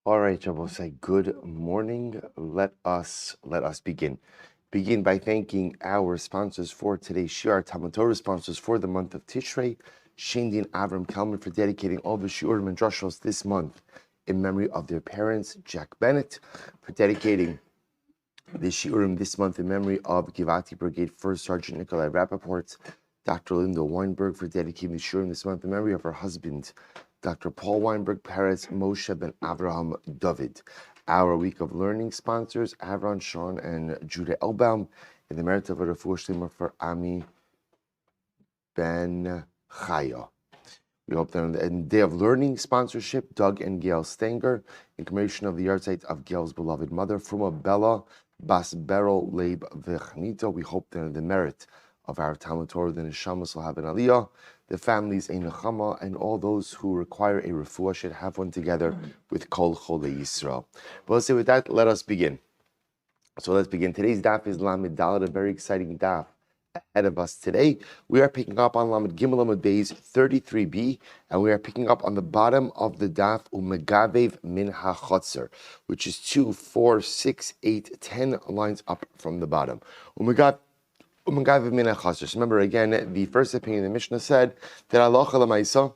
All right, Shabbos, good morning. Let us begin. Begin by thanking our sponsors for today's Shiur, Talmud Torah sponsors for the month of Tishrei, Shaindy Avraham Kelman for dedicating all the Shiurim and Drushos this month in memory of their parents, Jack Bennett, for dedicating the Shiurim this month in memory of Givati Brigade First Sergeant Nikolai Rappaport, Dr. Linda Weinberg for dedicating the Shiurim this month in memory of her husband, Dr. Paul Weinberg, Perez, Moshe ben Avraham David. Our week of learning sponsors, Avron, Sean, and Judah Elbaum, in the merit of a refuah shlema for Ami Ben Chaya. We hope that on the day of learning sponsorship, Doug and Gail Stanger, in commemoration of the yahrzeit of Gail's beloved mother, Fruma Bella Bas Beryl Leib Vechnito. We hope that on the merit of our Talmud Torah, the Neshamas will have an aliyah, the families a nechama, and all those who require a refuah should have one together with Kol Cholei Yisrael. But let's say with that, let us begin. So let's begin. Today's daf is Lamed Dalet, a very exciting daf ahead of us today. We are picking up on Lamed Gimel Lamed Beis 33b, and we are picking up on the bottom of the daf Umegavev Min HaChotzer, which is 2, 4, 6, 8, 10 lines up from the bottom. Remember again, the first opinion the Mishnah said that halacha l'maisa,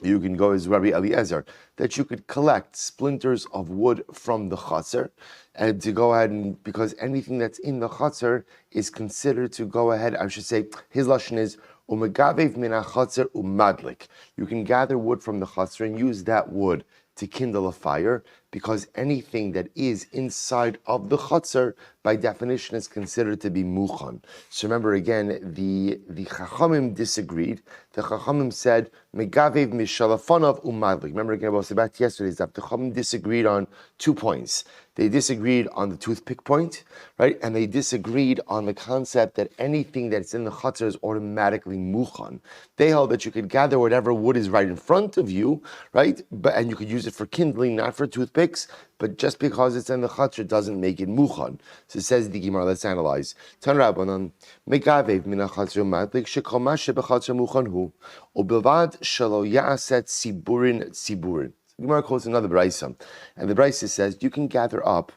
you can go as Rabbi Eliezer, that you could collect splinters of wood from the chatzar, and to go ahead and, because anything that's in the chatzar is considered to go ahead, I should say, his lashon is, umegavev min ha-chatzar umadlik. You can gather wood from the chatzar and use that wood to kindle a fire, because anything that is inside of the chatzar, by definition, is considered to be muchan. So remember again, the Chachamim disagreed. The Chachamim said, Megavev mishalafonav umadlik. Remember again, about yesterday's daf, the Chachamim disagreed on 2 points. They disagreed on the toothpick point, right? And they disagreed on the concept that anything that's in the chatzar is automatically muchan. They held that you could gather whatever wood is right in front of you, right? And you could use it for kindling, not for toothpicks. But just because it's in the chatzar doesn't make it muchan. So says the Gemara. Let's analyze. Tan Rabbanan megavev min ha-chatzar madlik shekol ma shebechatzar muchan hu ubilvad shelo ya'aset tziburin tziburin. The Gemara quotes another Beitzah, and the Beitzah says you can gather up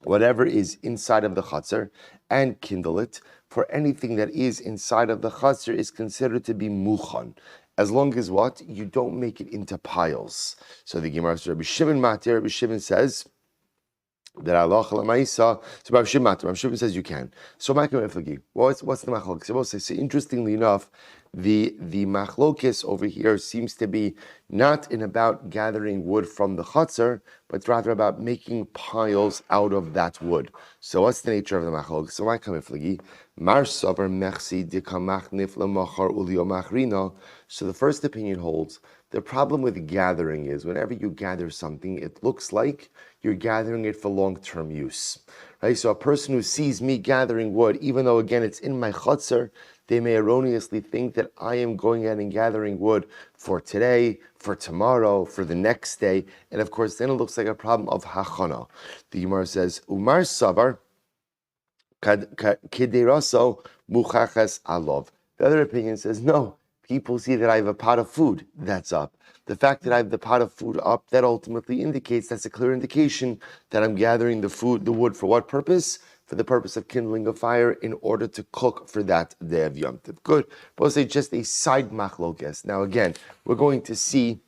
whatever is inside of the chatzar and kindle it, for anything that is inside of the chatzar is considered to be muchan, as long as what? You don't make it into piles. So the Gemara says, Rabbi Shimon Matir, Rabbi Shimon says that Allah Lamaisa, so Rabbi Shimon says you can. So what's the machlokes? So interestingly enough, the machlokes over here seems to be not in about gathering wood from the chatzar, but rather about making piles out of that wood. So what's the nature of the machlokes? So So the first opinion holds, the problem with gathering is whenever you gather something, it looks like you're gathering it for long-term use. Right? So a person who sees me gathering wood, even though again it's in my chatzar, they may erroneously think that I am going out and gathering wood for today, for tomorrow, for the next day, and of course then it looks like a problem of hachana. The Gemara says, Umar Savar Kideraso Muchachas Alov. The other opinion says, no, people see that I have a pot of food, that's up. The fact that I have the pot of food up, that ultimately indicates, that's a clear indication that I'm gathering the wood for what purpose? For the purpose of kindling a fire in order to cook for that day of Yom Tov. Good. But I'll say just a side machlokes. Now again, we're going to see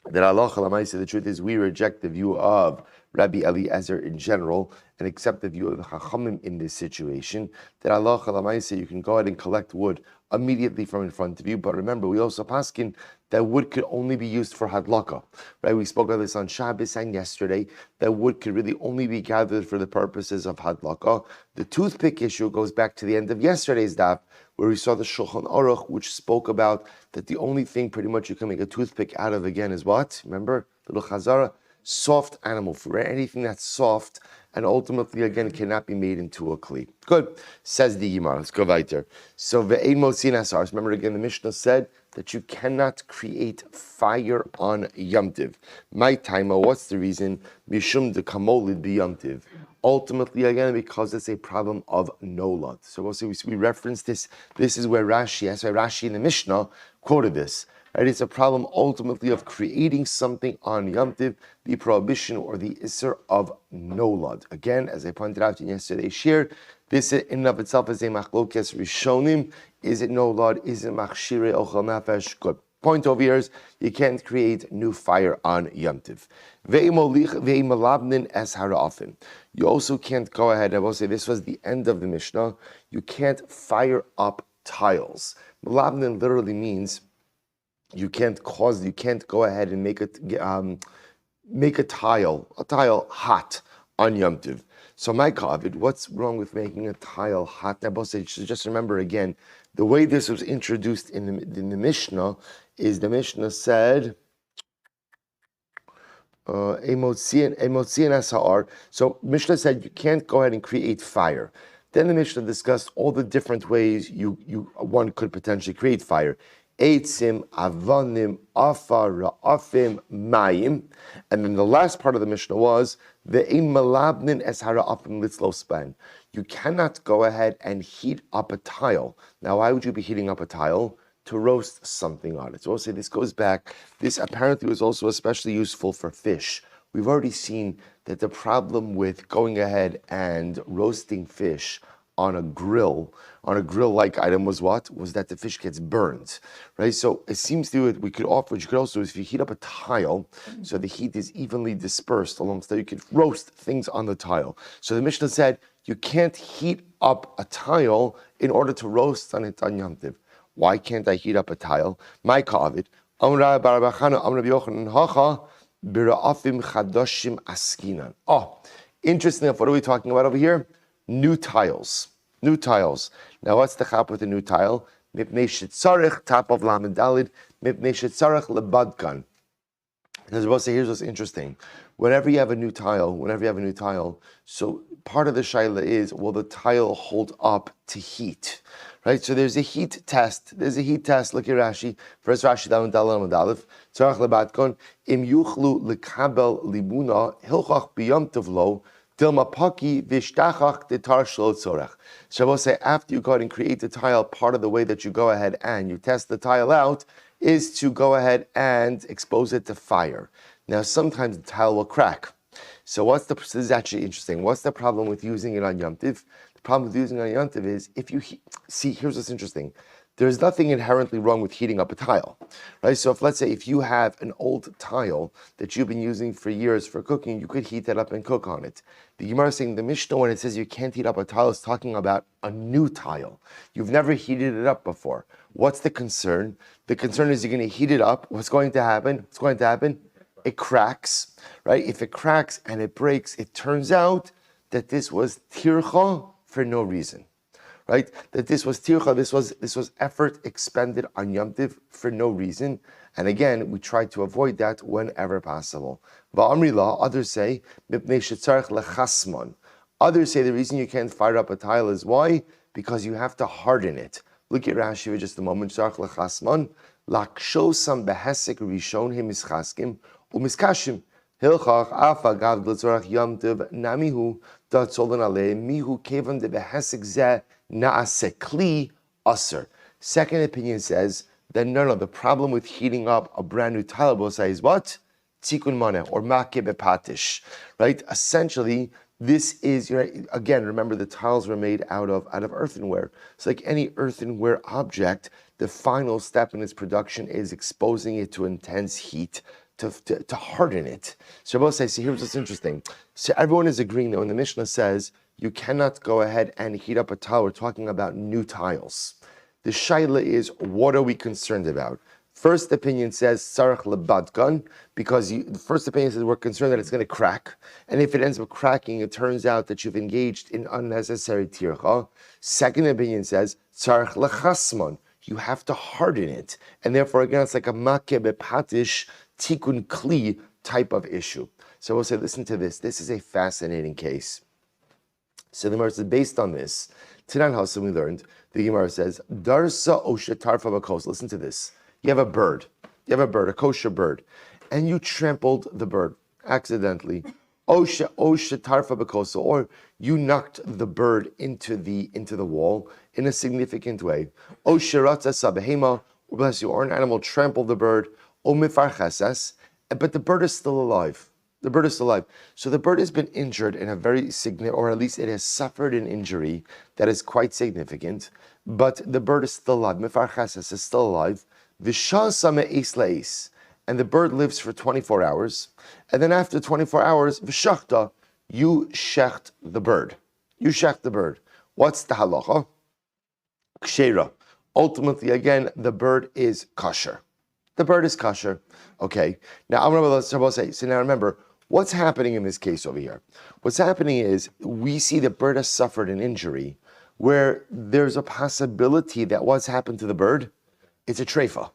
that Allah Lamaisa, the truth is we reject the view of Rabbi Eliezer in general and accept the view of the Chachamim in this situation, that Allah Lamaisa, you can go ahead and collect wood immediately from in front of you. But remember, we also paskin that wood could only be used for hadlaka. Right? We spoke about this on Shabbos and yesterday, that wood could really only be gathered for the purposes of hadlaka. The toothpick issue goes back to the end of yesterday's daf, where we saw the Shulchan Aruch, which spoke about that the only thing pretty much you can make a toothpick out of again is what? Remember? Little chazara? Soft animal food, right? Anything that's soft and ultimately, again, cannot be made into a kli. Good. Says the Gemara. Let's go weiter. So, ve'ein motzin asar. Remember again, the Mishnah said that you cannot create fire on Yom Tiv. My taima, what's the reason? Mishum de kamolid bi Yom Tiv. Ultimately, again, because it's a problem of nolad. So we'll see, we reference this. This is where Rashi, that's why Rashi in the Mishnah quoted this. Right? It's a problem ultimately of creating something on Yom Tiv, the prohibition or the Isser of nolad. Again, as I pointed out in yesterday's share, this in and of itself is a machlokes rishonim. Is it nolad? Is it machshire ochel nefesh? Good. Point over here is you can't create new fire on Yom Tiv. You also can't go ahead, I will say this was the end of the Mishnah, you can't fire up tiles. Melabnin literally means you can't go ahead and make a tile hot on Yom Tiv. So my David, what's wrong with making a tile hot? I will say, just remember again, the way this was introduced in the Mishnah is the Mishnah said, Emotzian Asar. So Mishnah said you can't go ahead and create fire. Then the Mishnah discussed all the different ways one could potentially create fire. Eitzim, Avanim, Afar, Ra'afim, Mayim. And then the last part of the Mishnah was Ve'im Malabnin Es Hara'afim Litzlospan. You cannot go ahead and heat up a tile. Now, why would you be heating up a tile? To roast something on it. So I'll say this goes back. This apparently was also especially useful for fish. We've already seen that the problem with going ahead and roasting fish on a grill-like item was what? Was that the fish gets burned, right? So it seems to what you could also do is if you heat up a tile, so the heat is evenly dispersed along, so you could roast things on the tile. So the Mishnah said you can't heat up a tile in order to roast on it on Yom Tiv. Why can't I heat up a tile? My David, interesting enough, what are we talking about over here? New tiles. Now, what's the chap with a new tile? Mipnei shetzarech, top of Lamed Dalid, mipnei shetzarech lebadkan. Because we'll say, here's what's interesting. Whenever you have a new tile, so part of the shaila is, will the tile hold up to heat? Right, so there's a heat test. Look at Rashi. First Rashi down Aleph. Tzarach lebatkon im yuchlu lekabel libuna hilchach biyom tevlo dilma paki vishtachach detar shlo tzorach. So I will say, after you go ahead and create the tile, part of the way that you go ahead and you test the tile out is to go ahead and expose it to fire. Now, sometimes the tile will crack. So this is actually interesting. What's the problem with using it on Yom Tiv? The problem with using it on Yom Tiv is here's what's interesting. There's nothing inherently wrong with heating up a tile, right? So let's say if you have an old tile that you've been using for years for cooking, you could heat that up and cook on it. The Gemara is saying the Mishnah, when it says you can't heat up a tile, is talking about a new tile. You've never heated it up before. What's the concern? The concern is you're going to heat it up. What's going to happen? It cracks, right? If it cracks and it breaks, it turns out that this was tircha for no reason, right? That this was tircha, this was effort expended on Yom Tiv for no reason. And again, we try to avoid that whenever possible. Others say, others say the reason you can't fire up a tile is why? Because you have to harden it. Look at Rashi for just a moment. Lakshosam behesek rishon himischaskim umiskashim hilchach afa gav glitzorach yom tiv namihu datzolan ale mihu kevan de behesek zeh naasekli aser. Second opinion says that no, the problem with heating up a brand new tile bosa is what? Tikun maneh or makeh bepatish, right? Essentially, this is, again, remember the tiles were made out of earthenware. So like any earthenware object, the final step in its production is exposing it to intense heat to harden it. So both say, see, here's what's interesting. So everyone is agreeing that when the Mishnah says you cannot go ahead and heat up a tile, we're talking about new tiles. The shaila is, what are we concerned about? First opinion says sarach lebadkan, because the first opinion says we're concerned that it's going to crack, and if it ends up cracking, it turns out that you've engaged in unnecessary tircha. Second opinion says sarach lechasman, you have to harden it, and therefore again it's like a makeh bepatish tikun kli type of issue. So we'll say, listen to this. This is a fascinating case. So the Gemara says, based on this, Tanan Hasan we learned. The Gemara says darsa oshetarfa bakos. Listen to this. You have a bird, a kosher bird, and you trampled the bird accidentally. Or you knocked the bird into the wall in a significant way. Or bless you, or an animal trampled the bird, o mifar chesas, but the bird is still alive. The bird is still alive. So the bird has been injured in a very significant, or at least it has suffered an injury that is quite significant, but the bird is still alive. Mifar chesas is still alive. V'shasa me'es la'es. And the bird lives for 24 hours. And then after 24 hours, v'shachta, you shecht the bird. You shecht the bird. What's the halacha? Kshera. Ultimately, again, the bird is kosher. The bird is kosher. Okay. Now, I'm going to say, so now remember, what's happening in this case over here? What's happening is we see the bird has suffered an injury where there's a possibility that what's happened to the bird, it's a treifa.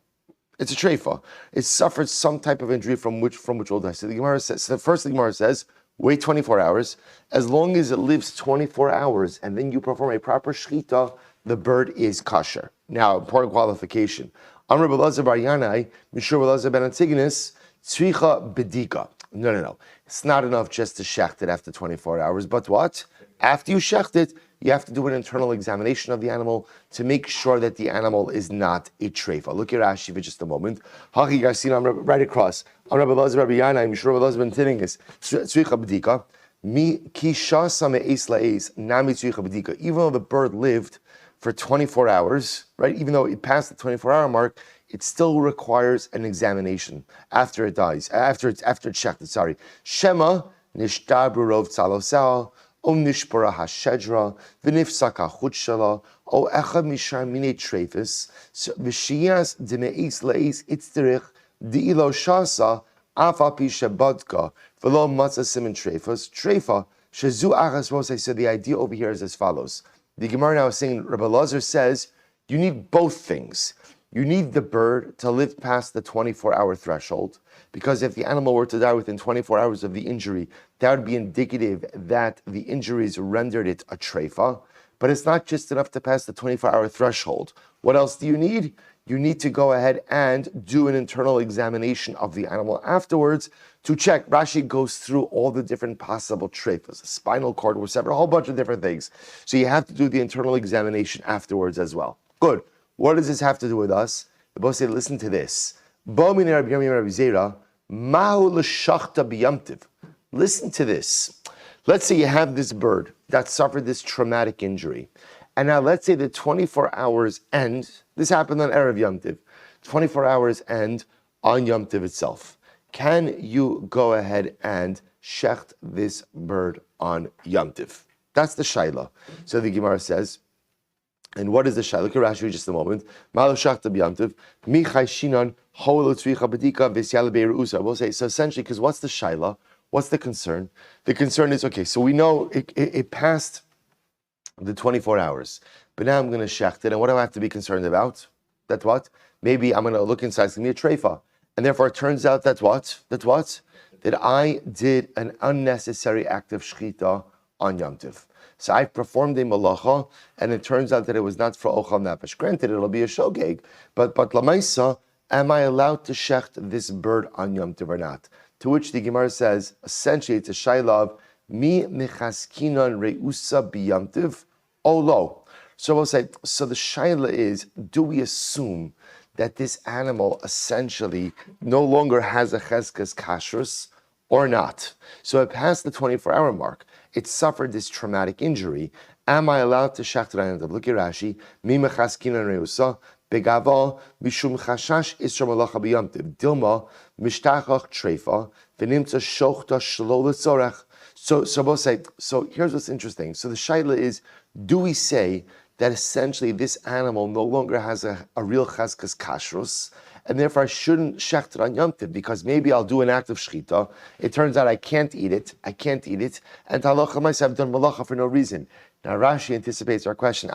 It's a treifa. It suffered some type of injury from which we'll die. So the Gemara says, so the first thing the Gemara says, wait 24 hours. As long as it lives 24 hours and then you perform a proper shechita, the bird is kosher. Now, important qualification. Amr B'Elazar Bar Yanai, Mishur B'Elazar Ben Antigonus, Tzricha Bedika. No. It's not enough just to shecht it after 24 hours. But what? After you shecht it, you have to do an internal examination of the animal to make sure that the animal is not a treifa. Look at Rashi for just a moment. Hachi Garcina, right across. Amr B'Elazar Bar Yanai, Mishur B'Elazar Ben Antigonus, Tzricha Bedika. Mi Kisha Same Eis La'eis, Nami Tzricha Bedika. Even though the bird lived for 24 hours, right? Even though it passed the 24-hour mark, it still requires an examination after it dies, after it's checked. Sorry. Shema nishtabru rov tzalosel, o nishpara hashedra, v'nifsaka chutshala, o echad mishar mine trefis, v'shiyas d'me'is le'is itzterich, di'ilo shasa, afa pi shebadka, v'lo matzah simen trefis, trefa, shezu achas mosai. So the idea over here is as follows. The Gemara now is saying, Rabbi Elazar says, you need both things. You need the bird to live past the 24-hour threshold, because if the animal were to die within 24 hours of the injury, that would be indicative that the injuries rendered it a treifa. But it's not just enough to pass the 24-hour threshold. What else do you need? You need to go ahead and do an internal examination of the animal afterwards to check. Rashi goes through all the different possible treifas, a spinal cord, whatever, a whole bunch of different things. So you have to do the internal examination afterwards as well. Good. What does this have to do with us? The boss said, listen to this. Listen to this. Let's say you have this bird that suffered this traumatic injury. And now let's say the 24 hours end. This happened on Erev Yom Tiv. 24 hours end on Yom Tiv itself. Can you go ahead and shecht this bird on Yom Tiv? That's the shaila. So the Gemara says, and what is the shaila? Look at Rashi just a moment. Malo shachta b'Yom Tiv. Mi chayshinan holo tzricha b'dika v'syala be'erusa. We'll say, so essentially, because what's the shaila? What's the concern? The concern is, okay, so we know it passed the 24 hours. But now I'm going to shecht it, and what do I have to be concerned about? That what? Maybe I'm going to look inside, it's going to be a treifa. And therefore it turns out that what? That I did an unnecessary act of shechita on Yom Tiv. So I performed a malacha, and it turns out that it was not for ochal nefesh. Granted, it'll be a shogeg, but lamaisa, am I allowed to shecht this bird on Yom Tiv or not? To which the Gemara says, essentially it's a shaila of mi mechaskinan reusa b'Yom Tiv o lo. So we'll say, so the shaila is, do we assume that this animal essentially no longer has a cheskas kashrus or not? So it passed the 24-hour mark. It suffered this traumatic injury. Am I allowed to shecht it on Yom Tiv? Look at Rashi. Mi mechaskinan reusa begava mishum chashash isra malacha b'Yom Tiv. Dilma mishtachach treifa v'nimtza shochta shlo l'tzorech. So we'll say, so here's what's interesting. So the shaila is, do we say that essentially this animal no longer has a real cheskas kashrus, and therefore I shouldn't shecht it on Yom Tiv, because maybe I'll do an act of shechita, it turns out I can't eat it, and halacha myself, I've done malacha for no reason. Now Rashi anticipates our question,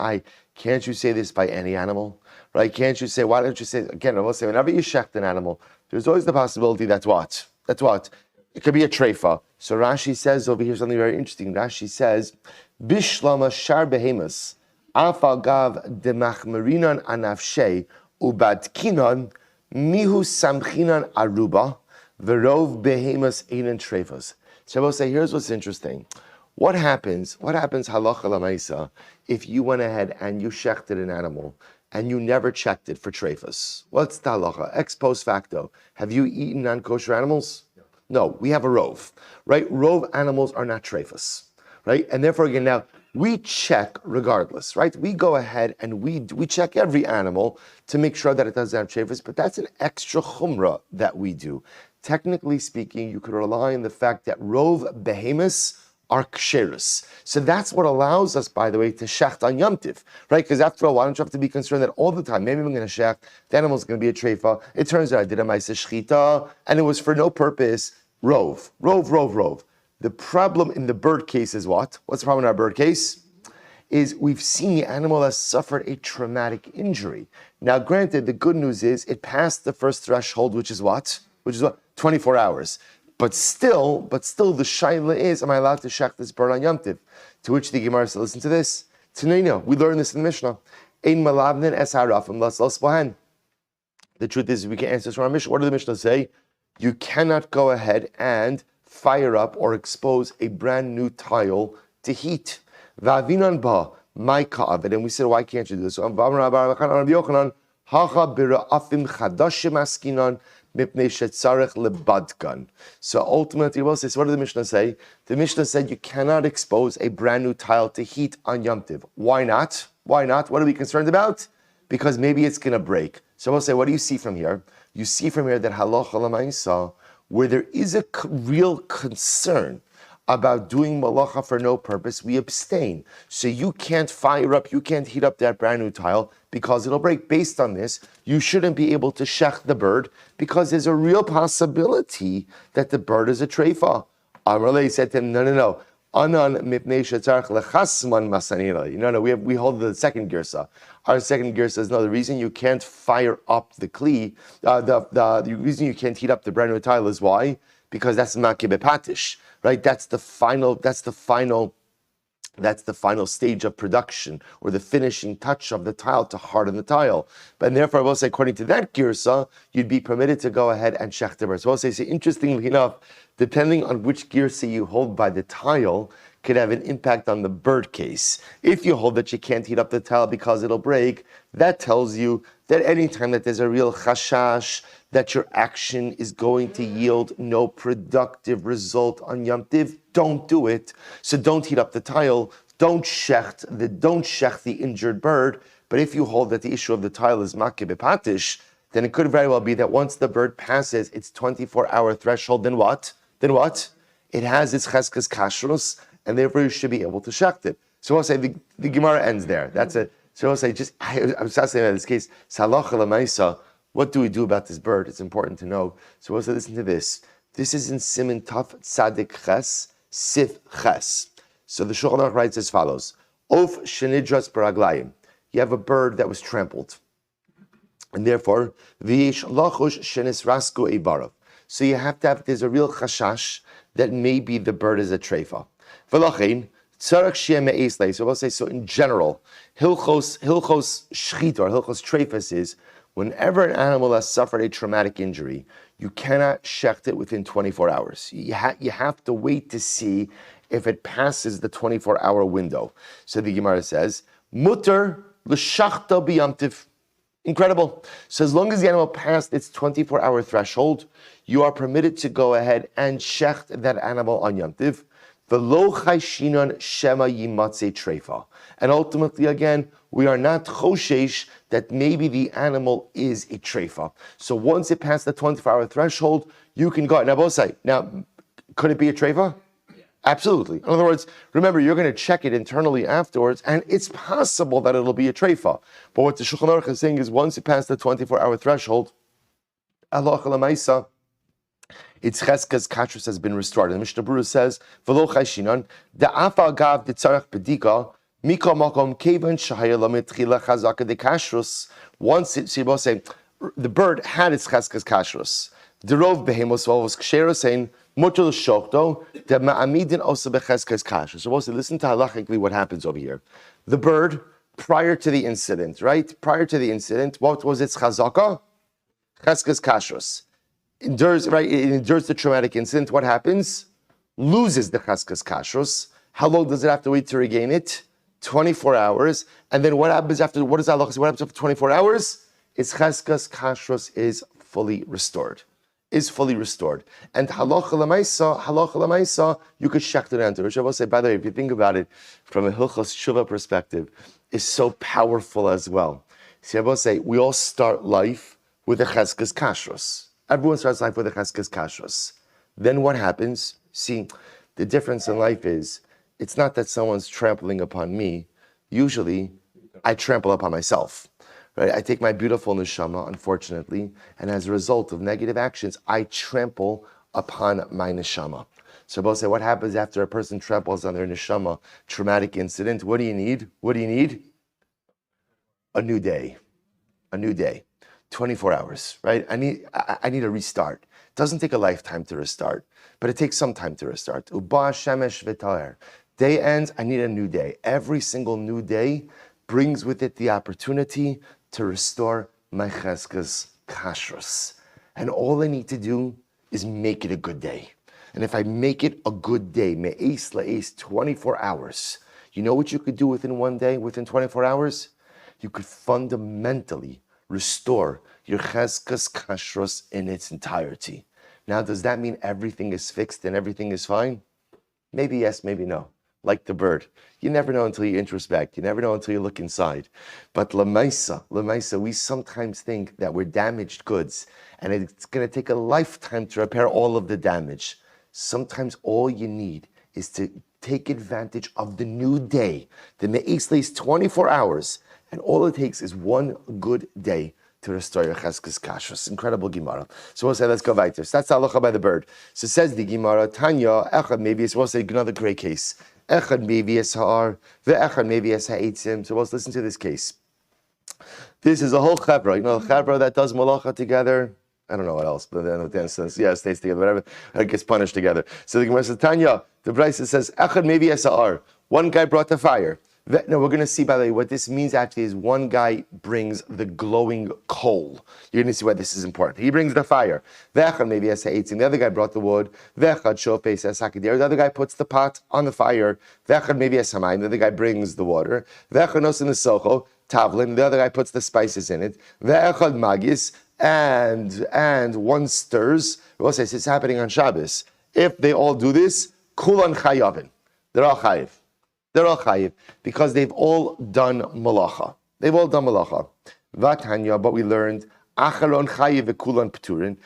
can't you say this by any animal? Right? Can't you say, why don't you say, again, I will say, whenever you shecht an animal, there's always the possibility that's what? It could be a treifa. So Rashi says over here something very interesting. Rashi says, Bishlama shar behemus, afal gav demachmerinan anafshe, ubadkinan, mihu samchinan aruba, verov behemus einan treifas. So I will say, here's what's interesting. What happens halacha lamaisa, if you went ahead and you shechted an animal and you never checked it for treifas. What's the halacha? Ex post facto. Have you eaten non-kosher animals? No, we have a rove, right? Rove animals are not treifas, right? And therefore, again, now, we check regardless, right? We go ahead and we check every animal to make sure that it doesn't have treifas, but that's an extra chumrah that we do. Technically speaking, you could rely on the fact that rove behemoths are ksheris. So that's what allows us, by the way, to shecht on Yom Tiv, right? Because after all, why don't you have to be concerned that all the time, maybe I'm going to shecht, the animal's going to be a treifa. It turns out I did a ma'aseh shchita, and it was for no purpose. Rove. The problem in the bird case is what? What's the problem in our bird case? Is we've seen the animal has suffered a traumatic injury. Now, granted, the good news is it passed the first threshold, which is what? 24 hours. But still, the shaila is, am I allowed to shech this bird on Yom Tiv? To which the Gemara says, listen to this. Tanina, we learned this in the Mishnah. Ein malavnin es harafim lasal spahan. The truth is, we can answer this from our Mishnah. What did the Mishnah say? You cannot go ahead and fire up or expose a brand new tile to heat. Va'avinan ba, my ka'avid. And we said, why can't you do this? So, so ultimately, what did the Mishnah say? The Mishnah said you cannot expose a brand new tile to heat on Yom Tiv. Why not? What are we concerned about? Because maybe it's going to break. So we'll say, what do you see from here? You see from here that halacha l'maisa, where there is a real concern about doing malacha for no purpose, we abstain. So you can't fire up, you can't heat up that brand new tile because it'll break. Based on this, you shouldn't be able to shech the bird because there's a real possibility that the bird is a treifa. Amrullah said to him, no. Anan mipnei shetzarech lechasman masanira. No, we hold the second girsa. Our second girsa is no. The reason you can't fire up the kli, the reason you can't heat up the brand new tile is why? Because that's makeh bepatish, right? That's the final stage of production or the finishing touch of the tile to harden the tile. But therefore, I will say, according to that girsa, you'd be permitted to go ahead and shech the bird. So I'll say, interestingly enough, depending on which girsa you hold by the tile, could have an impact on the bird case. If you hold that you can't heat up the tile because it'll break, that tells you that anytime that there's a real chashash that your action is going to yield no productive result on Yom Tiv, don't do it. So don't heat up the tile, don't shecht the injured bird. But if you hold that the issue of the tile is makeh bepatish, then it could very well be that once the bird passes its 24-hour threshold, then what? It has its cheskes kashrus, and therefore you should be able to shecht it. So I'll say the Gemara ends there. That's it. So I'll say, I'm fascinated by this case. Salacha l'maisa. What do we do about this bird? It's important to know. So we'll say, listen to this. This is in Siman Taf Tzadik Ches, Sif Ches. So the Shulchan Aruch writes as follows. Of shenidras baraglayim. You have a bird that was trampled. And therefore, v'yesh lachush shenis rasku eibarav. So you have to have, there's a real chashash that maybe the bird is a treifa. V'lachein, tzarech sheh me'es lei. So we'll say, so in general, hilchos shchita, or hilchos treifas is, whenever an animal has suffered a traumatic injury, you cannot shecht it within 24 hours. You have to wait to see if it passes the 24-hour window. So the Gemara says, mutter l'shachta b'yom tiv. Incredible. So as long as the animal passed its 24-hour threshold, you are permitted to go ahead and shecht that animal on Yom Tiv. V'lo chayshinon shema yimatze treifa. And ultimately, again, we are not choshesh that maybe the animal is a treifa. So once it passed the 24-hour threshold, you can go. Now, both say, could it be a treifa? Yeah. Absolutely. In other words, remember, you're going to check it internally afterwards, and it's possible that it'll be a treifa. But what the Shulchan Aruch is saying is once it passed the 24-hour threshold, halacha l'maisa, its cheskes kashrus has been restored. And the Mishnah Berurah says, "V'lo chayshinon da'afa gav ditzarech bedika mikol makom kevan shahaya lamitchila chazaka de kashrus." Once it, so you both say, the bird had its cheskes kashrus. Derov behemos v'ovos ksheros saying mutter l'shokto de ma'amidin osa becheskes kashrus. So both say, listen to halachically what happens over here. The bird, prior to the incident, right? Prior to the incident, what was its chazaka? Cheskes kashrus. It endures the traumatic incident. What happens? Loses the cheskes kashrus. How long does it have to wait to regain it? 24 hours. And then what happens after, what does Allah say? What happens after 24 hours? It's cheskas kashrus is fully restored. Is fully restored. And halacha l'maisa, you could shecht it into. Which I will say, by the way, if you think about it from a hilchos tshuva perspective, is so powerful as well. See, I will say, we all start life with a cheskas kashrus. Everyone starts life with a cheskas kashrus. Then what happens? See, the difference in life is, it's not that someone's trampling upon me. Usually, I trample upon myself. Right? I take my beautiful neshama, unfortunately, and as a result of negative actions, I trample upon my neshama. So both say, what happens after a person tramples on their neshama? Traumatic incident. What do you need? What do you need? A new day. A new day. 24 hours, right? I need a restart. It doesn't take a lifetime to restart, but it takes some time to restart. Uba shemesh v'taer. Day ends, I need a new day. Every single new day brings with it the opportunity to restore my cheskas kashrus. And all I need to do is make it a good day. And if I make it a good day, me'es la'es, 24 hours, you know what you could do within one day, within 24 hours? You could fundamentally restore your cheskas kashrus in its entirety. Now, does that mean everything is fixed and everything is fine? Maybe yes, maybe no. Like the bird. You never know until you introspect. You never know until you look inside. But lemaisa, we sometimes think that we're damaged goods and it's going to take a lifetime to repair all of the damage. Sometimes all you need is to take advantage of the new day. The me'es is 24 hours, and all it takes is one good day to restore your cheskas kashrus. Incredible Gemara. So we'll say, let's go weiter. So that's the halacha by the bird. So says the Gemara, Tanya, echad maybe, so we'll say another great case. Echad maybe es ha'ar, ve'echad maybe es ha'etzim. So let's listen to this case. This is a whole chevra. You know, the chevra that does malacha together. I don't know what else, but then stays together, whatever. It gets punished together. So the Gemara says, Tanya, the Beitzah says, echad maybe es ha'ar. One guy brought the fire. No, we're going to see, by the way, what this means actually is one guy brings the glowing coal. You're going to see why this is important. He brings the fire. The other guy brought the wood. The other guy puts the pot on the fire. The other guy brings the water. The other guy puts the spices in it. And one stirs. We'll say it's happening on Shabbos. If they all do this, kulan chayavin. They're all chayiv. They're all chayiv because they've all done malacha. They've all done malacha. Vatanya, but we learned acharon chayiv v'kulan p'turin.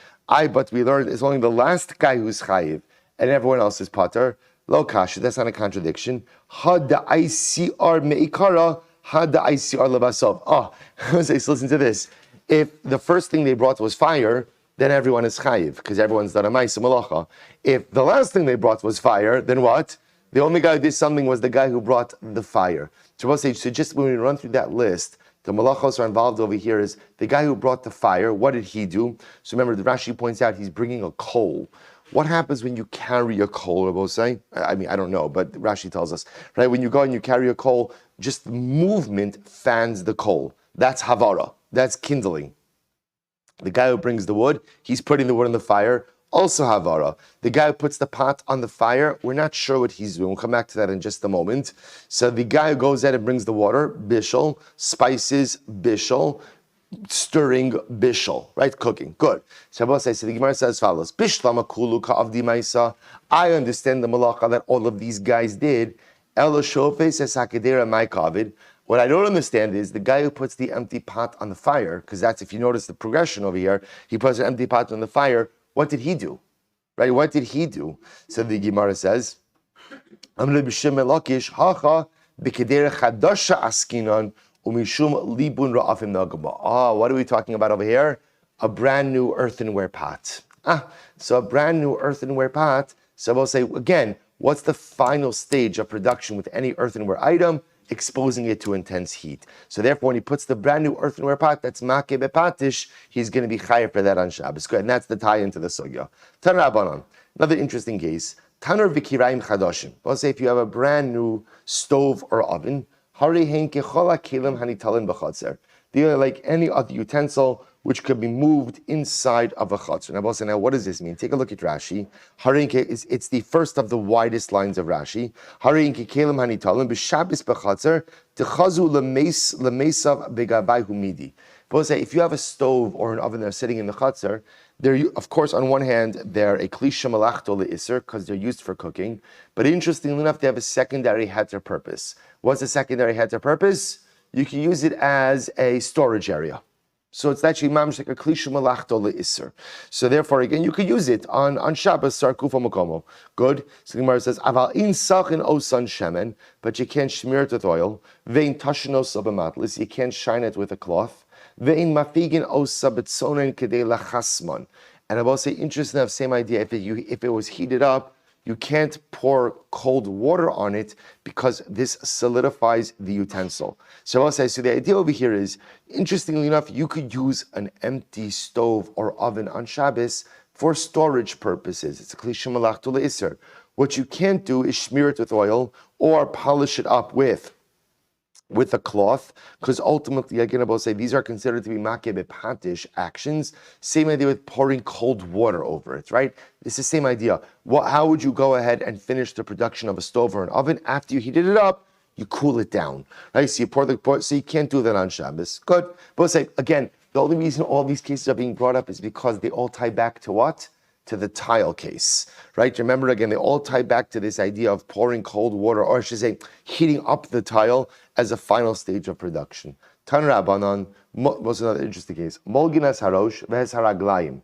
But we learned it's only the last guy who's chayiv and everyone else is pater. Lo kasha, that's not a contradiction. Had the ICR meikara, had the ICR levasov. Oh, so listen to this. If the first thing they brought was fire, then everyone is chayiv because everyone's done a ma'aseh malacha. If the last thing they brought was fire, then what? The only guy who did something was the guy who brought the fire. So just when we run through that list, the malachos are involved over here is the guy who brought the fire. What did he do? So remember, the Rashi points out he's bringing a coal. What happens when you carry a coal, Rabbi say? I mean, I don't know, but Rashi tells us, right? When you go and you carry a coal, just movement fans the coal. That's havara. That's kindling. The guy who brings the wood, he's putting the wood on the fire. Also havara. The guy who puts the pot on the fire, we're not sure what he's doing. We'll come back to that in just a moment. So the guy who goes out and brings the water, bishul, spices, bishul, stirring, bishul, right? Cooking. Good. So the Gemara says as follows. Bishlama kulu ka'avdi ma'isa. I understand the malacha that all of these guys did. Elo shofes es hakadera ma'ikavid. What I don't understand is the guy who puts the empty pot on the fire, because that's, if you notice the progression over here, he puts an empty pot on the fire. What did he do? Right? What did he do? So the Gemara says, what are we talking about over here? A brand new earthenware pot. So a brand new earthenware pot. So we'll say, again, what's the final stage of production with any earthenware item? Exposing it to intense heat. So therefore, when he puts the brand new earthenware pot, that's makeh bepatish, he's going to be chayav for that on Shabbos. Good, and that's the tie into the sugya. Taner Rabbanan, another interesting case. Taner v'kirayim chadoshim. Let's say if you have a brand new stove or oven, hari hein kechola kelim hanitalin b'chotzer. They are like any other utensil which could be moved inside of a chutzner. Now, what does this mean? Take a look at Rashi. It's the first of the widest lines of Rashi. Harinke kelim hanitalim b'shabis b'chutzner t'chazu lemesav begavai humidi. If you have a stove or an oven that's sitting in the chutzner, they're, of course, on one hand, they're a klisha malachto le'isr because they're used for cooking. But interestingly enough, they have a secondary heter purpose. What's the secondary heter purpose? You can use it as a storage area. So it's actually mamish like a klisha malachto le'isr. So therefore, again, you could use it on Shabbos, sarkufa makomo. Good. So the Gemara says, aval in sachin osan shemen, but you can't smear it with oil. Vein tashinos abamatlis, you can't shine it with a cloth. Ve'in mafigin osa betzonen kedei lachasman. And I will say, interesting enough, same idea. If it was heated up, you can't pour cold water on it because this solidifies the utensil. So I will say, so the idea over here is, interestingly enough, you could use an empty stove or oven on Shabbos for storage purposes. It's a klisha malachto le'isr. What you can't do is smear it with oil or polish it up with a cloth, because ultimately, again, I will say, these are considered to be makeh bepatish actions. Same idea with pouring cold water over it, right? It's the same idea. How would you go ahead and finish the production of a stove or an oven? After you heated it up, you cool it down, right? So so you can't do that on Shabbos. Good. But say, again, the only reason all these cases are being brought up is because they all tie back to what? To the tile case, right? Remember, again, they all tie back to this idea of pouring cold water, or I should say, heating up the tile as a final stage of production. Tan Rabbanon was another interesting case. Molginas harosh v'hes haraglayim.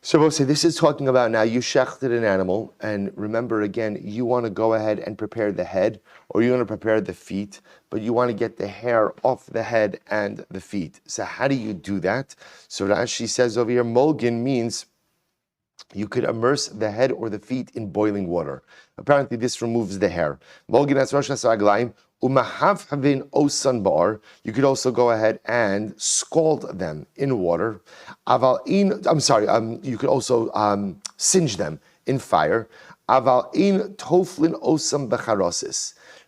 So we'll say this is talking about now you shechted an animal, and remember again, you want to go ahead and prepare the head, or you want to prepare the feet, but you want to get the hair off the head and the feet. So how do you do that? So Rashi says over here, molgin means you could immerse the head or the feet in boiling water. Apparently, this removes the hair. You could also go ahead and scald them in water. You could also singe them in fire.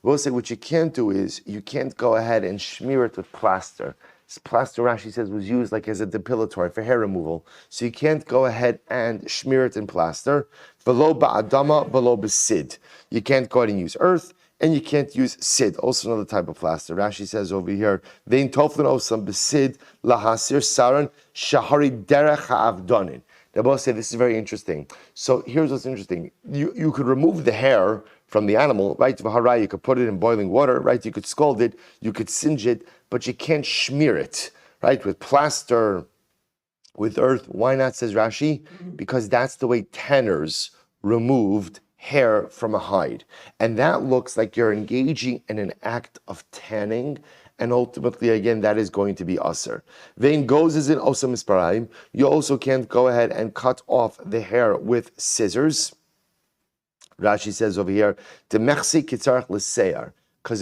We'll say what you can't do is you can't go ahead and smear it with plaster. Plaster, Rashi says, was used like as a depilatory for hair removal. So you can't go ahead and smear it in plaster. V'lo ba'adama, v'lo b'sid. You can't go ahead and use earth, and you can't use sid, also another type of plaster. Rashi says over here, Vein toflin osam b'sid lahasir saran shahari derech ha'avdonin. They both say this is very interesting. So here's what's interesting. You could remove the hair from the animal, right? You could put it in boiling water, right? You could scald it, you could singe it, but you can't smear it, right? With plaster, with earth. Why not, says Rashi? Because that's the way tanners removed hair from a hide. And that looks like you're engaging in an act of tanning, and ultimately, again, that is going to be aser. Vein goes is in osam isparayim. You also can't go ahead and cut off the hair with scissors. Rashi says over here, because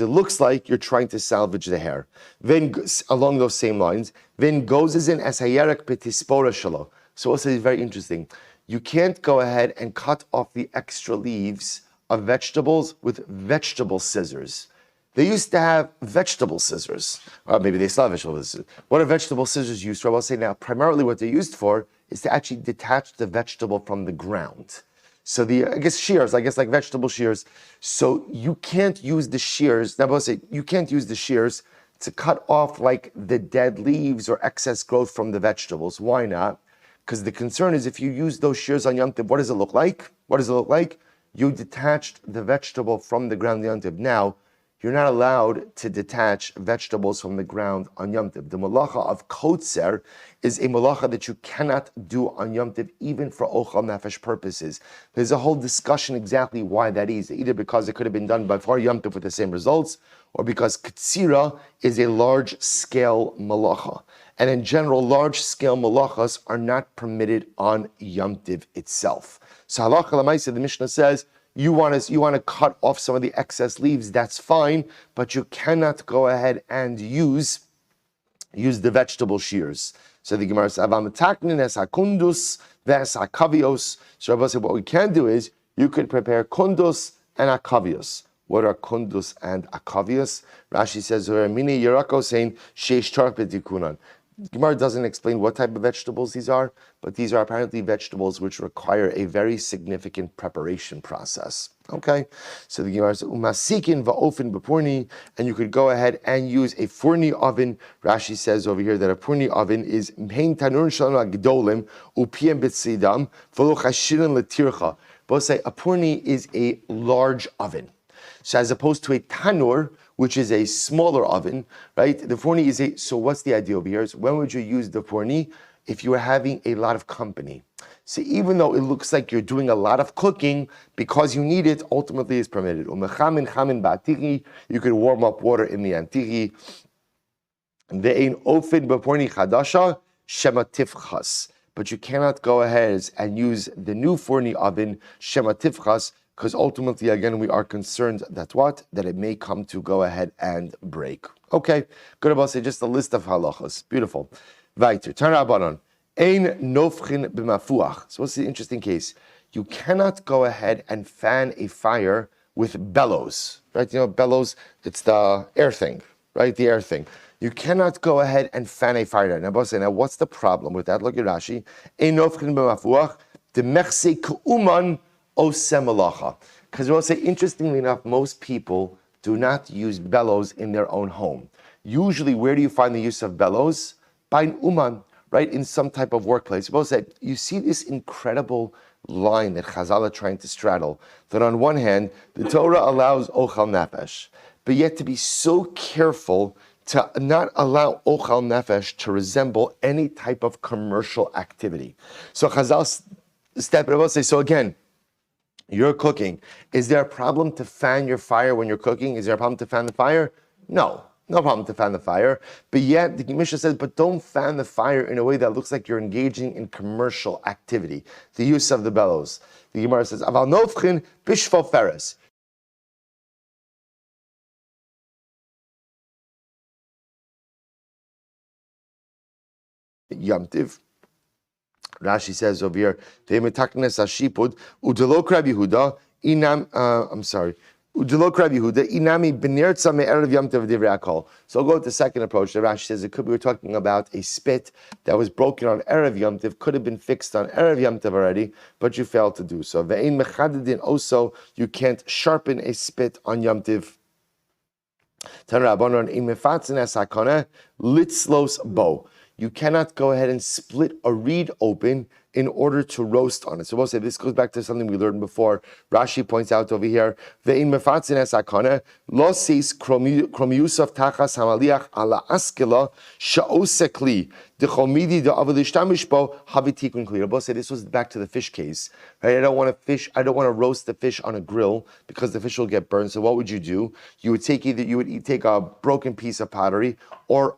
it looks like you're trying to salvage the hair. Then, along those same lines, then goes is in asayerek petispora shalo. So also it's very interesting. You can't go ahead and cut off the extra leaves of vegetables with vegetable scissors. They used to have vegetable scissors, or maybe they still have vegetable scissors. What are vegetable scissors used for? I'll say now, primarily what they're used for is to actually detach the vegetable from the ground. So shears, like vegetable shears. So you can't use the shears. Now, I'll say you can't use the shears to cut off like the dead leaves or excess growth from the vegetables. Why not? Because the concern is if you use those shears on Yom Tov, what does it look like? You detached the vegetable from the ground on Yom Tov. Now, you're not allowed to detach vegetables from the ground on Yom Tov. The malacha of kotzer is a malacha that you cannot do on Yom Tov, even for ochal nefesh purposes. There's a whole discussion exactly why that is, either because it could have been done before Yom Tov with the same results, or because katsira is a large-scale malacha. And in general, large-scale malachas are not permitted on Yom Tov itself. So halacha l'maaseh, the Mishnah says, you want to cut off some of the excess leaves, that's fine, but you cannot go ahead and use the vegetable shears. So the Gemara says, kundus kavios. So Rabbi said, what we can do is, you could prepare kundus and akavios. What are kundus and akavios? Rashi says, Gemara doesn't explain what type of vegetables these are, but these are apparently vegetables which require a very significant preparation process. Okay, so the Gemara says umasikin va'ofen b'purni, and you could go ahead and use a furni oven. Rashi says over here that a furni oven is hein tanur shalom agdolim upiem b'tzidam v'lo chashirin letircha. Both say a purni is a large oven. So as opposed to a tanur, which is a smaller oven, right? The forni is a, so what's the idea over here? So when would you use the forni? If you are having a lot of company. So even though it looks like you're doing a lot of cooking, because you need it, ultimately is permitted. You could warm up water in the antigi. But you cannot go ahead and use the new forni oven, shema tifchas, because ultimately, again, we are concerned that what? That it may come to go ahead and break. Okay, good about say just a list of halachas. Beautiful. Weiter. Turn Rabbanon. Ein nofchin b'mafuach. So what's the interesting case? You cannot go ahead and fan a fire with bellows, right? You know, bellows, it's the air thing, right? The air thing. You cannot go ahead and fan a fire. Now, what's the problem with that? Look at Rashi. Ein nofchin b'mafuach. Demechse ku'uman osemalacha. Because we'll say, interestingly enough, most people do not use bellows in their own home. Usually, where do you find the use of bellows? By an uman, right? In some type of workplace. We'll say, you see this incredible line that Chazal are trying to straddle. That on one hand, the Torah allows ochal nefesh, but yet to be so careful to not allow ochal nefesh to resemble any type of commercial activity. So Chazal step it. We'll say, so again, you're cooking. Is there a problem to fan your fire when you're cooking? Is there a problem to fan the fire? No problem to fan the fire. But yet, the Mishnah says, but don't fan the fire in a way that looks like you're engaging in commercial activity. The use of the bellows. The Gemara says, aval novchin bishvo feres. Yom Tiv. Rashi says over here, So I'll go with the second approach. The Rashi says it could be we're talking about a spit that was broken on Erev Yom Tiv, could have been fixed on Erev Yom Tiv already, but you failed to do so. Also, you can't sharpen a spit on Yom Tiv. You cannot go ahead and split a reed open in order to roast on it. So we'll say this goes back to something we learned before. Rashi points out over here, ve'in mefatzin es hakana lo sis kromiyusaf tachas hamaliach ala askela sha'osekli dechomidi de'avelishtamish bo havitikun kli. We'll say this was back to the fish case, right? I don't want to roast the fish on a grill because the fish will get burned. So what would you do? You would take a broken piece of pottery or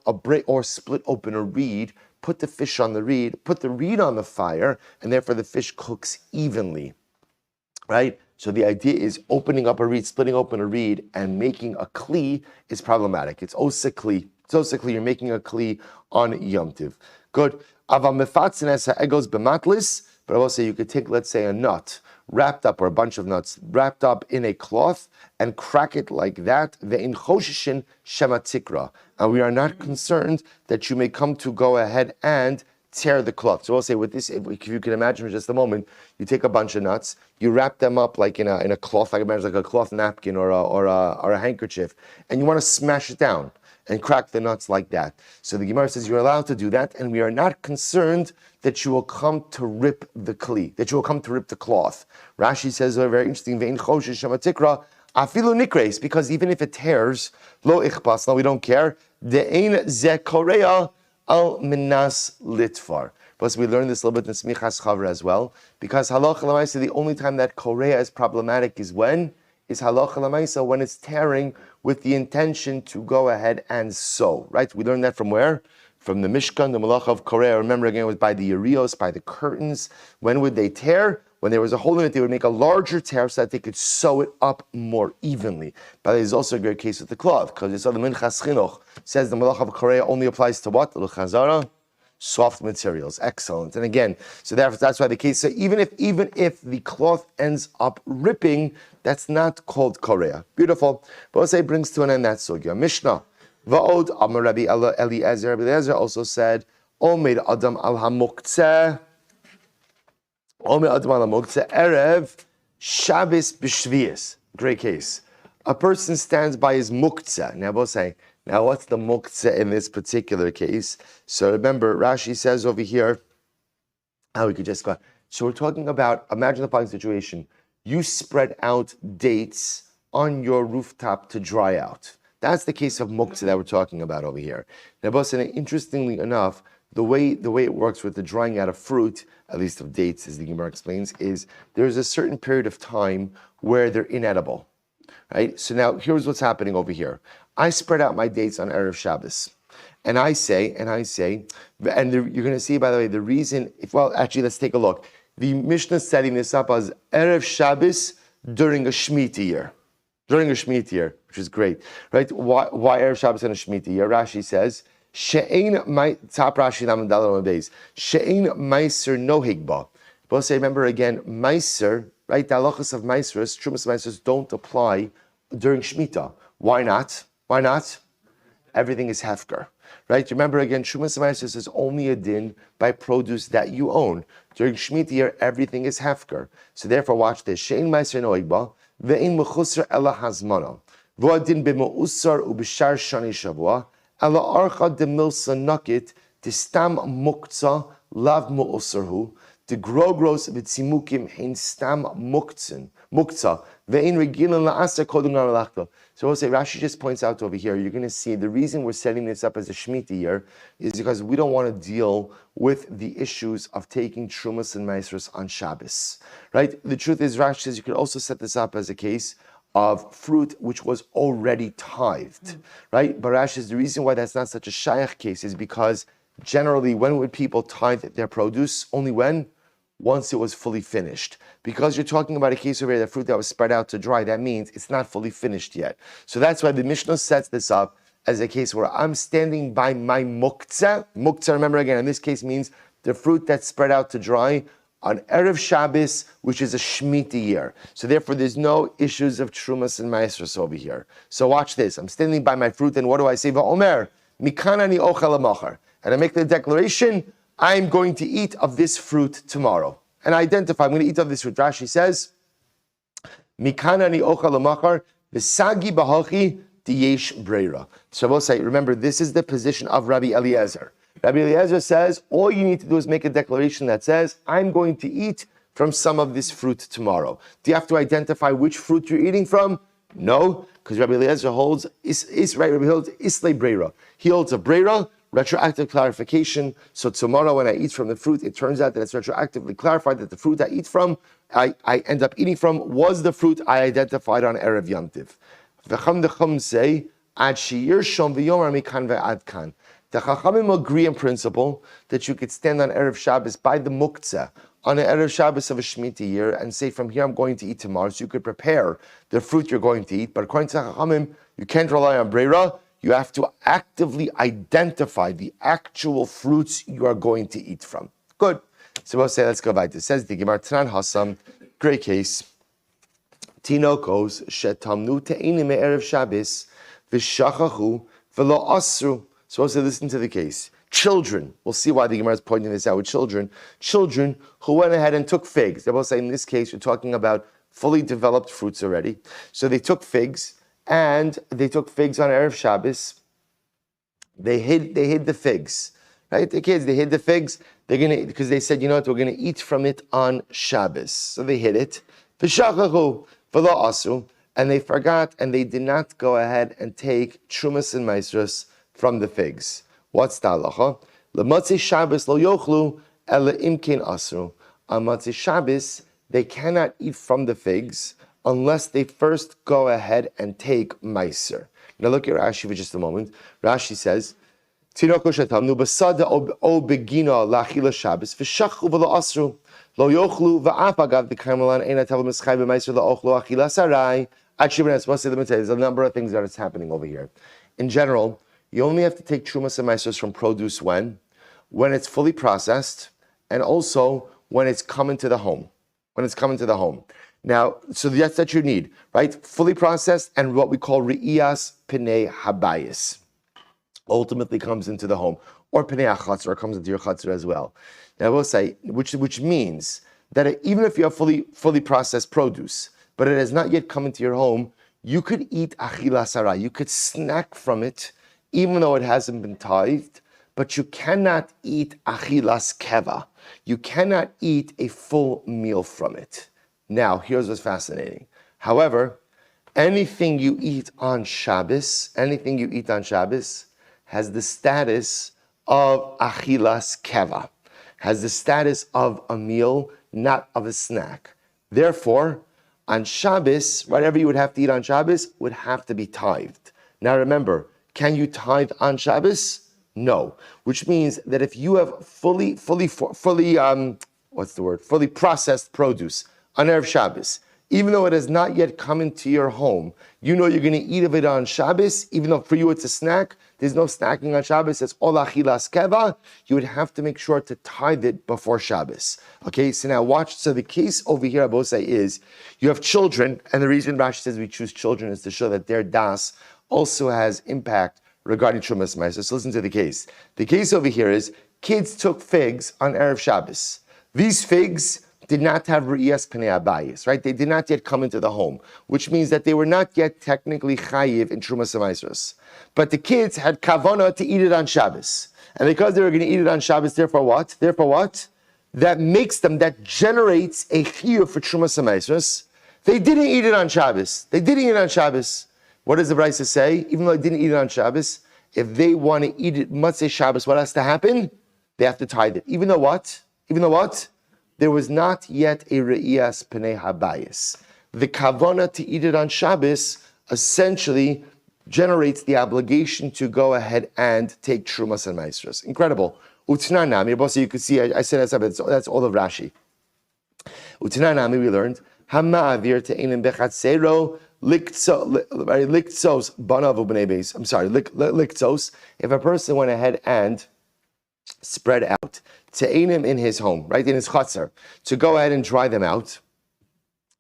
split open a reed, put the fish on the reed, put the reed on the fire, and therefore the fish cooks evenly, right? So the idea is opening up a reed, splitting open a reed, and making a kli is problematic. It's osekli. It's osekli. You're making a kli on Yom Tiv. Good. Aval mefatzin es ha'egos b'matlis. But I will say you could take, let's say, a nut wrapped up, or a bunch of nuts wrapped up in a cloth, and crack it like that. Ve'in choshishin shema tikra. And we are not concerned that you may come to go ahead and tear the cloth. So we'll say with this, if you can imagine for just a moment, you take a bunch of nuts, you wrap them up like in a cloth, like imagine like a cloth napkin or a handkerchief, and you want to smash it down and crack the nuts like that. So the Gemara says you're allowed to do that, and we are not concerned that you will come to rip the kli, that you will come to rip the cloth. Rashi says very interesting, ve'in choshish shema tikra, afilu nikres, because even if it tears, lo ichpas, no, we don't care. De'ein ze korea al minas litvar. Plus, we learned this a little bit in Smichas Chavra as well, because halacha l'maisa, the only time that korea is problematic is when? Is halacha l'maisa, when it's tearing with the intention to go ahead and sew, right? We learned that from where? From the Mishkan, the Malacha of Korea. Remember again, it was by the Yerios, by the curtains. When would they tear? When there was a hole in it, they would make a larger tear so that they could sew it up more evenly. But there's also a great case with the cloth, because you saw the Minchas Chinuch says the Malacha of Korea only applies to what? The Chazara? Soft materials. Excellent. And again, so that's why the case. So even if the cloth ends up ripping, that's not called Korea. Beautiful. But let's say it brings to an end that sugya. Mishnah. Va'od Amar Rabbi Eliezer. Rabbi Eliezer also said, Omer Adam al Hamuktzeh. Omer Adam al Hamuktzeh Erev Shabbos b'Shvius. Great case. A person stands by his muktzeh. Now we'll say, now what's the muktzeh in this particular case? So remember, Rashi says over here, how we could just go. So we're talking about, imagine the following situation. You spread out dates on your rooftop to dry out. That's the case of muktzeh that we're talking about over here. Now, interestingly enough, the way it works with the drying out of fruit, at least of dates, as the Gemara explains, is there's a certain period of time where they're inedible. Right? So now here's what's happening over here. I spread out my dates on Erev Shabbos. And I say, and you're going to see, by the way, the reason, actually, let's take a look. The Mishnah is setting this up as Erev Shabbos during a Shemitah year. During a Shemitah year, which is great. Right? Why Erev Shabbos in a Shemitah year? Rashi says, top Rashi Lamed Daled Amud Beis, She'ein Meiser Nohig Ba. We'll say, remember again, Meiser, right? The halachas of Meisers, Trumas Meisers don't apply during Shemitah. Why not? Why not? Everything is hefker, right? Remember again, Trumas Meisers is only a din by produce that you own. During Shemitah year, everything is hefker. So therefore, watch this. She'ein Meiser Nohig Ba, ve'ein mechusar ela hazmana, v'adin b'me'usar u'b'shar shani shavua, ela archa demilsa nakit, tistam muktzah lav mu'usarhu, the grogros v'tzimukim hein stam muktzah ve'in regilan la'aser kodum na'malachta. So we'll say, Rashi just points out over here, you're going to see the reason we're setting this up as a Shemitah year is because we don't want to deal with the issues of taking Trumas and Meisros on Shabbos, right? The truth is, Rashi says you could also set this up as a case of fruit which was already tithed, right? But Rashi says the reason why that's not such a shayach case is because generally, when would people tithe their produce? Only when? Once it was fully finished. Because you're talking about a case over here, the fruit that was spread out to dry, that means it's not fully finished yet. So that's why the Mishnah sets this up as a case where I'm standing by my muktzeh. Muktzeh, remember again, in this case means the fruit that's spread out to dry on Erev Shabbos, which is a Shemitah year. So therefore, there's no issues of Trumas and Maestros over here. So watch this. I'm standing by my fruit, and what do I say? Va'omer, mikanani ochel machar. And I make the declaration, I'm going to eat of this fruit tomorrow. And I identify, I'm going to eat of this fruit. Rashi says, Mikanani ochel machar, v'sagi b'hachi diyesh breira. So we'll say, remember, this is the position of Rabbi Eliezer. Rabbi Eliezer says, all you need to do is make a declaration that says, I'm going to eat from some of this fruit tomorrow. Do you have to identify which fruit you're eating from? No, because Rabbi Eliezer holds, Rabbi holds islay breira. He holds a breira, retroactive clarification. So tomorrow when I eat from the fruit, it turns out that it's retroactively clarified that the fruit I eat from, I end up eating from, was the fruit I identified on Erev Yom Tiv. V'cham decham say, ad sheyir shom v'yomar mikan ve'ad kan. The Chachamim agree in principle that you could stand on Erev Shabbos by the muktzeh on an Erev Shabbos of a Shemitah year and say, from here I'm going to eat tomorrow. So you could prepare the fruit you're going to eat. But according to Chachamim, you can't rely on breira. You have to actively identify the actual fruits you are going to eat from. Good. So we'll say, let's go back. It says the Gemara Tanan Hasam, great case. Tinokos shetamnu te'inim erev Shabbos v'shachachu v'lo asru. So we'll say, listen to the case. Children, we'll see why the Gemara is pointing this out with children. Children who went ahead and took figs. They will say, in this case, we're talking about fully developed fruits already. So they took figs. And they took figs on Erev Shabbos. They hid the figs, right? The kids, they hid the figs. They're gonna, because they said, you know what, we're gonna eat from it on Shabbos. So they hid it. V'shachachu v'lo asu, and they forgot, and they did not go ahead and take trumas and maestros from the figs. What's the halacha? L'matzei Shabbos lo yochlu ela imkin asru. On Matzei Shabbos, they cannot eat from the figs unless they first go ahead and take meiser. Now look at Rashi for just a moment. Rashi says, Tiroko shetamnu basada o begina lachila Shabbos v'shachu v'lo asru lo yochlu v'af agav v'karmelan eina tavel mischai b'meiser lo ochlu achila sarai. Actually, there's a number of things that is happening over here. In general, you only have to take trumas and meisers from produce when it's fully processed, and also when it's coming to the home. Now, so that's what you need, right? Fully processed and what we call re'iyas pnei habayis. ultimately comes into the home, or Pnei HaChatzer, or comes into your Chatzer as well. Now I will say, which means that even if you have fully processed produce, but it has not yet come into your home, you could eat achilas harai. You could snack from it, even though it hasn't been tithed, but you cannot eat achilas keva. You cannot eat a full meal from it. Now, here's what's fascinating. However, anything you eat on Shabbos has the status of achilas keva, has the status of a meal, not of a snack. Therefore, on Shabbos, whatever you would have to eat on Shabbos would have to be tithed. Now remember, can you tithe on Shabbos? No. Which means that if you have fully processed produce on Erev Shabbos, even though it has not yet come into your home, you know you're going to eat of it on Shabbos, even though for you it's a snack. There's no snacking on Shabbos, it's all achilas keva. You would have to make sure to tithe it before Shabbos. Okay, so now watch. So the case over here, Abosai, is you have children, and the reason Rashi says we choose children is to show that their das also has impact regarding Trumas Ma'aser. So listen to the case. The case over here is kids took figs on Erev Shabbos. These figs did not have re'iyas pnei habayis, right? They did not yet come into the home, which means that they were not yet technically chayiv in Trumas Ma'aser. But the kids had kavana to eat it on Shabbos. And because they were going to eat it on Shabbos, therefore what? That generates a chiyuv for Trumas Ma'aser. They didn't eat it on Shabbos. What does the Beitzah say? Even though they didn't eat it on Shabbos, if they want to eat it Motzei Shabbos, what has to happen? They have to tithe it. Even though what? There was not yet a re'iyas pnei habayis. The kavana to eat it on Shabbos essentially generates the obligation to go ahead and take Trumas and Maestros. Incredible. Utnanami, so you could see, I said that's all of Rashi. Utnanami, we learned, Hama'avir te'enim bechatzero liktzos banav u'bnei beis. I'm sorry, liktzos. If a person went ahead and spread out te'enim in his home, right, in his chatzar, to go ahead and dry them out.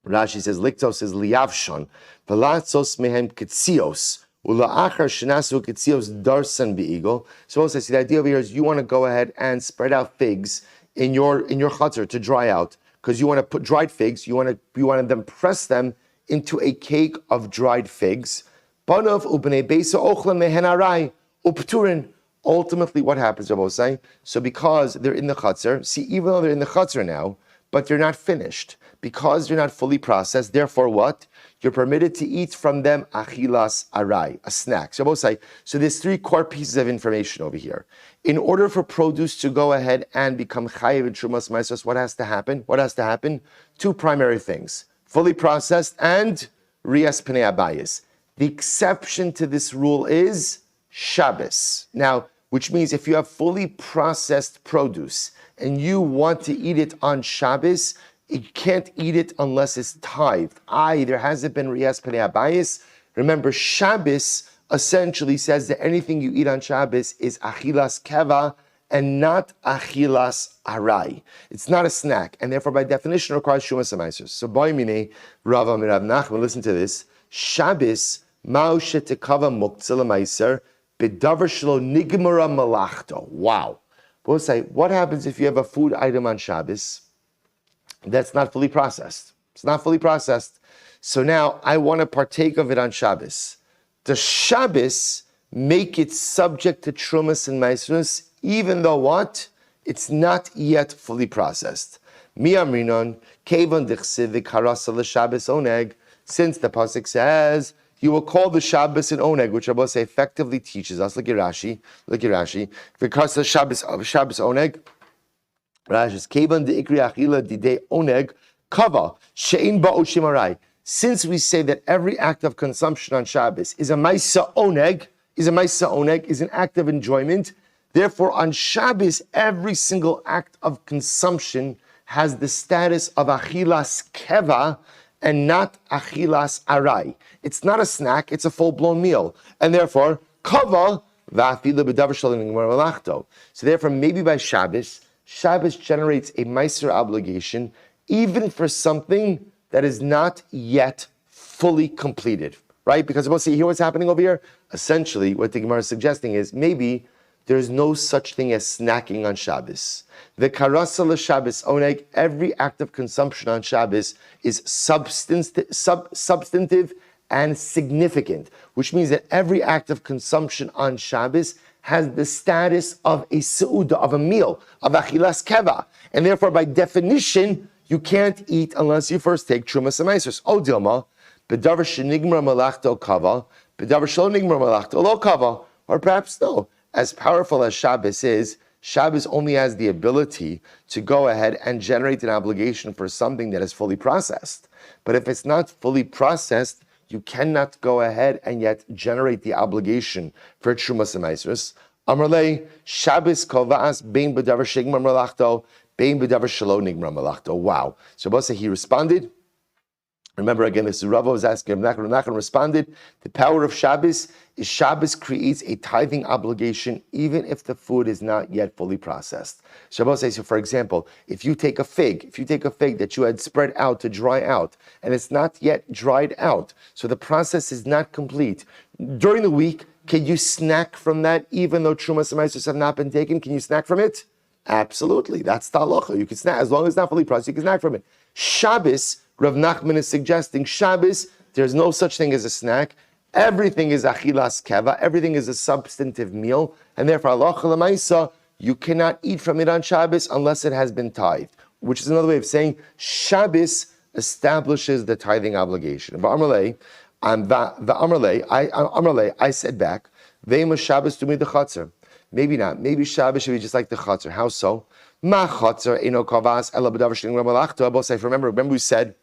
Rashi says, liktos is liyavshon, v'latzos mehem ketzios, ula'achar shenasu ketzios darsan be'igel. So also, see, the idea over here is you want to go ahead and spread out figs in your chatzar to dry out, because you want to put dried figs, you want to then press them into a cake of dried figs. Banav u'bnei beisa ochlam mehen harai upturin. Ultimately, what happens, Rabosai? So because they're in the chutzner, see, even though they're in the chutzner now, but they're not finished, because they're not fully processed, therefore what? You're permitted to eat from them achilas arai, a snack. So Rabosai, so there's three core pieces of information over here. In order for produce to go ahead and become chayiv in Trumas Ma'aser, what has to happen? Two primary things: fully processed and re'iyas pnei habayis. The exception to this rule is Shabbos. Now, which means if you have fully processed produce and you want to eat it on Shabbos, you can't eat it unless it's tithed. There hasn't been re'iyas pnei habayis. Remember, Shabbos essentially says that anything you eat on Shabbos is achilas keva and not achilas harai. It's not a snack, and therefore by definition requires Trumas Ma'aser. So Boimine, Rav Nachman, listen to this. Shabbos, ma'u shetekava muktzah l'ma'aser, Bedavar shelo nigmara malachto. Wow. We'll say, what happens if you have a food item on Shabbos that's not fully processed? It's not fully processed. So now I want to partake of it on Shabbos. Does Shabbos make it subject to Trumas and Ma'aser, even though what? It's not yet fully processed. Mi amrinon kevon dichsiv v'karasa l'Shabbos oneg. Since the pasuk says, you will call the Shabbos an oneg, which Rabbi say effectively teaches us. Look at Rashi. Because the Shabbos oneg, Rashi is kevan de ikri achila didei oneg kava she'in ba'o shimarai. Since we say that every act of consumption on Shabbos is a ma'isa oneg, is an act of enjoyment. Therefore, on Shabbos, every single act of consumption has the status of achilas keva and not achilas arai. It's not a snack, it's a full-blown meal. And therefore, kava v'afila b'davar shelo nigmar malachto. So therefore, maybe by Shabbos generates a meiser obligation, even for something that is not yet fully completed. right? Because we'll see here what's happening over here. Essentially, what the Gemara is suggesting is maybe there's no such thing as snacking on Shabbos. The karasa l'Shabbos oneg, every act of consumption on Shabbos is substantive and significant, which means that every act of consumption on Shabbos has the status of a seuda, of a meal, of achilas keva, and therefore by definition you can't eat unless you first take trumas and meisos. O dilma, b'davar shenigmar malachto kava, b'davar shelo nigmar malachto lo kava, or perhaps no. As powerful as Shabbos is, Shabbos only has the ability to go ahead and generate an obligation for something that is fully processed. But if it's not fully processed, you cannot go ahead and yet generate the obligation for Trumas and Meisros. Amrlei, Shabbos kova'as bein b'davar shegmar malachto, bein b'davar shelo nigmar malachto. Wow. So Bosa, he responded. Remember again, this is Rava was asking, Rav Nachman responded, the power of Shabbos is Shabbos creates a tithing obligation even if the food is not yet fully processed. Shabbos says, so for example, if you take a fig that you had spread out to dry out, and it's not yet dried out, so the process is not complete. During the week, can you snack from that even though Trumas and Meisos have not been taken? Can you snack from it? Absolutely. That's the halacha. You can snack. As long as it's not fully processed, you can snack from it. Shabbos, Rav Nachman is suggesting Shabbos, there's no such thing as a snack. Everything is achilas keva. Everything is a substantive meal. And therefore, halacha l'maisa, you cannot eat from it on Shabbos unless it has been tithed. Which is another way of saying Shabbos establishes the tithing obligation. I said back, V'ema Shabbos to me the chatzar. Maybe not. Maybe Shabbos should be just like the chatzar. How so? Ma chatzar eno kavas ela b'davar sh'nigmar malachto. Remember we said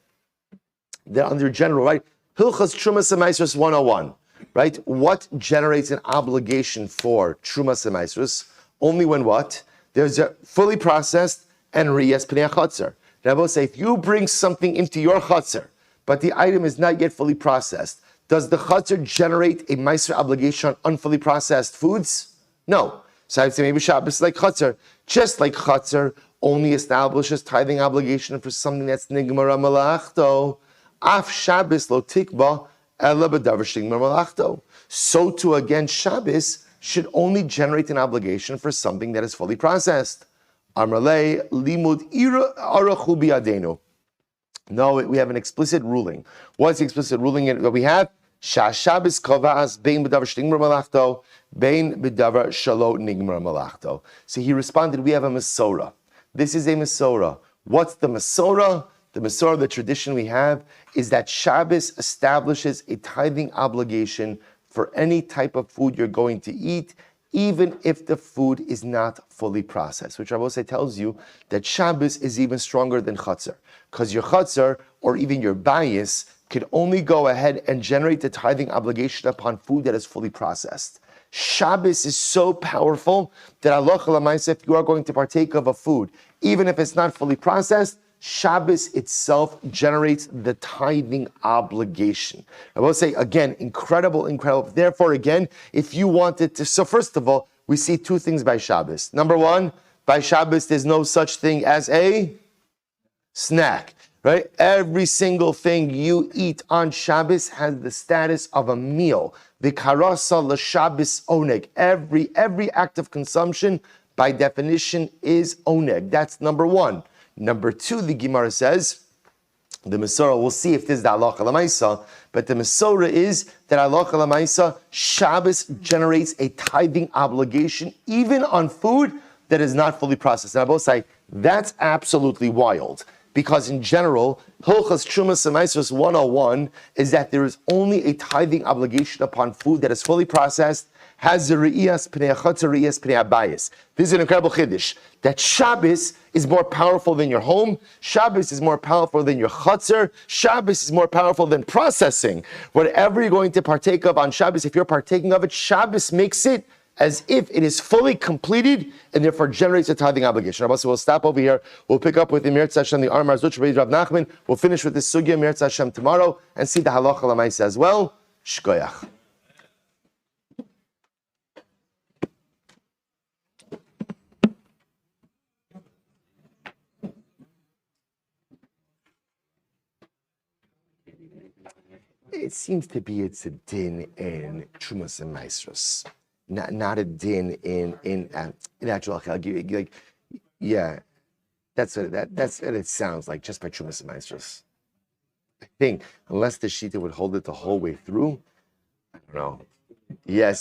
that under general, right? Hilchas Trumas and Meisros 101, right? What generates an obligation for Trumas and Meisros? Only when what? There's a fully processed and riyas pnei chatzar. Rabbi say, if you bring something into your chatzar, but the item is not yet fully processed, does the chatzar generate a Meisra obligation on unfully processed foods? No. So I'd say maybe Shabbos is like chatzar. Just like chatzar only establishes tithing obligation for something that's nigmar malachto. Af Shabbos lo tikba ela b'davar shnigmar malachto. So too again, Shabbos should only generate an obligation for something that is fully processed. Amrlei limud arachu biadenu. No, we have an explicit ruling. What's the explicit ruling that we have? Shabbos kova'as bein b'davar shnigmar malachto, bein b'davar shelo nigmar malachto. So he responded, we have a Masorah. This is a Masorah. What's the Masorah? The Masorah, the tradition we have, is that Shabbos establishes a tithing obligation for any type of food you're going to eat, even if the food is not fully processed. Which Rabbi tells you that Shabbos is even stronger than Chatzar, because your Chatzar, or even your bias, could only go ahead and generate the tithing obligation upon food that is fully processed. Shabbos is so powerful that halacha l'maaseh, if you are going to partake of a food, even if it's not fully processed, Shabbos itself generates the tithing obligation. I will say again, incredible. Therefore, again, if you wanted to, so first of all, we see two things by Shabbos. Number one, by Shabbos, there's no such thing as a snack, right? Every single thing you eat on Shabbos has the status of a meal. The karasa l'Shabbos oneg. Every act of consumption, by definition, is oneg. That's number one. Number two, the Gemara says, the Masorah, we'll see if this is the halacha l'maisa, but the Masorah is that halacha l'maisa, Shabbos generates a tithing obligation even on food that is not fully processed. And I both say, that's absolutely wild. Because in general, Hilchas Trumas and Meisros 101 is that there is only a tithing obligation upon food that is fully processed, has the re'iyas pnei chatzar, re'iyas pnei abayis. This is an incredible chiddush, that Shabbos is more powerful than your home, Shabbos is more powerful than your chatzar, Shabbos is more powerful than processing. Whatever you're going to partake of on Shabbos, if you're partaking of it, Shabbos makes it as if it is fully completed and therefore generates a tithing obligation. So we'll stop over here. We'll pick up with Mir Tzashem, the Armar Zuch, Rav Nachman. We'll finish with this sugya, Mir Tzashem, tomorrow and see the halacha l'maisa as well. Shkoyach. it seems to be it's a din in Trumas and Maestros, not a din in actual like yeah. That's what it sounds like just by Trumas and Maestros. I think unless the Shita would hold it the whole way through, I don't know. Yes.